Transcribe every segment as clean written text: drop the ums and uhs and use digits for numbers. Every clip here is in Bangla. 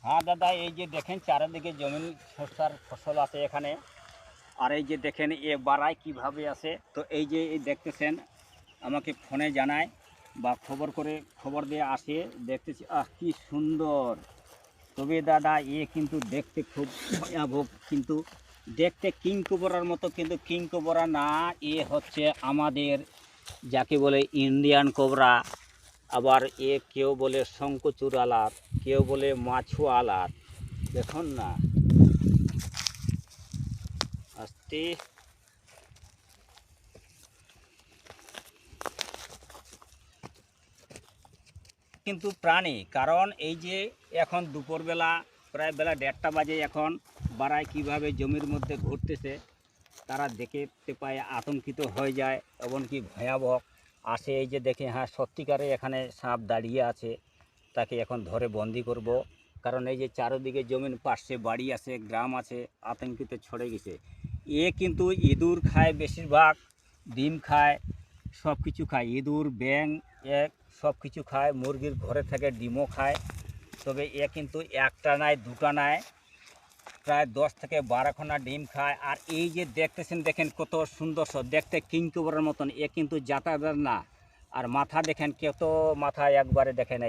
হ্যাঁ দাদা, এই যে দেখেন চারিদিকে জমিন শস্যার ফসল আছে এখানে। আর এই যে দেখেন এ বাড়ায় কীভাবে আছে। তো এই যে এই দেখতেছেন, আমাকে ফোনে জানায় বা খবর দিয়ে আসে, দেখতেছি কি সুন্দর। তবে দাদা কিন্তু দেখতে খুব ভয়াবহ, কিন্তু দেখতে কিংকবরার মতো, কিন্তু কিংকবরা না। হচ্ছে আমাদের যাকে বলে ইন্ডিয়ান কোবরা। আবার কেউ বলে শঙ্কচূড় আলাদ, কেউ বলে মাছু আলাদ। দেখুন না, আস্তে কিন্তু প্রাণী। কারণ এই যে এখন দুপুরবেলা প্রায় বেলা 1:30টা বাজে, এখন বাড়ায় কিভাবে জমির মধ্যে ঘুরতেছে, তারা দেখতে পায় আতঙ্কিত হয়ে যায়, এমনকি ভয়াবহ আসে। এই যে দেখে, হ্যাঁ সত্যিকারে এখানে সাপ দাঁড়িয়ে আছে, তাকে এখন ধরে বন্দি করব। কারণ এই যে চারিদিকে জমিন, পাশে বাড়ি আছে, গ্রাম আছে, আতঙ্কিত ছড়ে গেছে। কিন্তু ইঁদুর খায় বেশিরভাগ, ডিম খায়, সব কিছু খায়। ইঁদুর, ব্যাঙ সব কিছু খায়, মুরগির ঘরে থেকে ডিমও খায়। তবে কিন্তু একটা নাই, দুটা নাই, প্রায় 10 থেকে 12খানা ডিম খায়। আর এই যে দেখতেছেন, দেখেন কত সুন্দর দেখতে, কিংকবরের মতন। কিন্তু যাতায়াত না। আর মাথা দেখেন, কত মাথা একবারে দেখেন।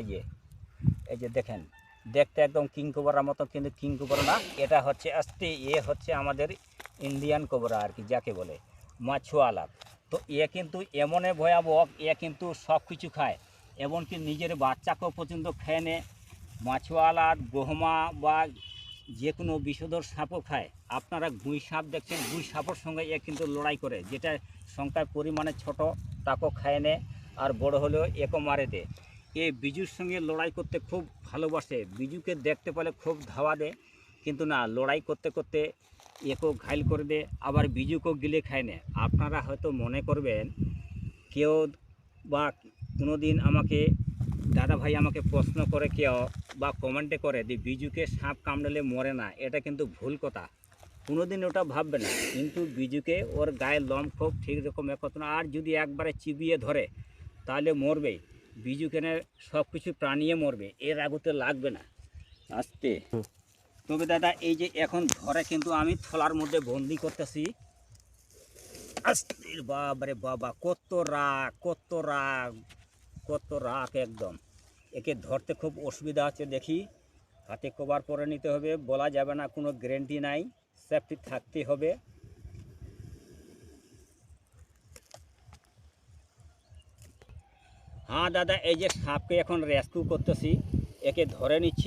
এই যে দেখেন, দেখতে একদম কিংকবরার মতো, কিন্তু কিংকবরা না। এটা হচ্ছে হচ্ছে আমাদের ইন্ডিয়ান কোবরা আর কি, যাকে বলে মাছুয়ালা। তো কিন্তু এমনই ভয়াবহ, কিন্তু সব কিছু খায়, এমনকি নিজের বাচ্চাকেও পর্যন্ত খেয়ে নেয়। মাছুয়ালা গহমা বা যে কোনো বিষধর সাপও খায়। আপনারা গুই সাপ দেখছেন, গুই সাপের সঙ্গে কিন্তু লড়াই করে, যেটা সংখ্যায় পরিমাণে ছোট, তাকেও খায় নেয়। আর বড় হলেও একও মারে দেয়। বিজুর সঙ্গে লড়াই করতে খুব ভালোবাসে, বিজুকে দেখতে পেলে খুব ধাওয়া দেয়। কিন্তু না, লড়াই করতে করতে একেও ঘাইল করে দেয়, আবার বিজুকেও গিলে খায় না। আপনারা হয়তো মনে করবেন, কেউ বা কোনো দিন আমাকে দাদা ভাই আমাকে প্রশ্ন করে কেউ বা কমেন্টে করে যে বিজুকে সাপ কামড়ালে মরে না, এটা কিন্তু ভুল কথা। কোনো দিন ওটা ভাববে না। কিন্তু বিজুকে ওর গায়ের লোম খুব ঠিক রকম একত্র না, আর যদি একবারে চিবিয়ে ধরে তাহলে মরবেই। বিজুকেনে সব কিছু প্রাণীয়ে মরবে, এর আগতে লাগবে না আসতে। তবে দাদা এই যে এখন ঘরে কিন্তু আমি থলার মধ্যে বন্দি করতেছি। আস্তে বাবারে বাবা, কত রাগ, কত রাগ, কত রাগ একদম। একে ধরতে খুব অসুবিধা হচ্ছে। দেখি, হাতে কভার পরে নিতে হবে, বলা যাবে না, কোনো গ্যারেন্টি নাই, সেফটি থাকতে হবে। হ্যাঁ দাদা, এই যে সাপকে এখন রেস্কিউ করতেছি, একে ধরে নিচ্ছি।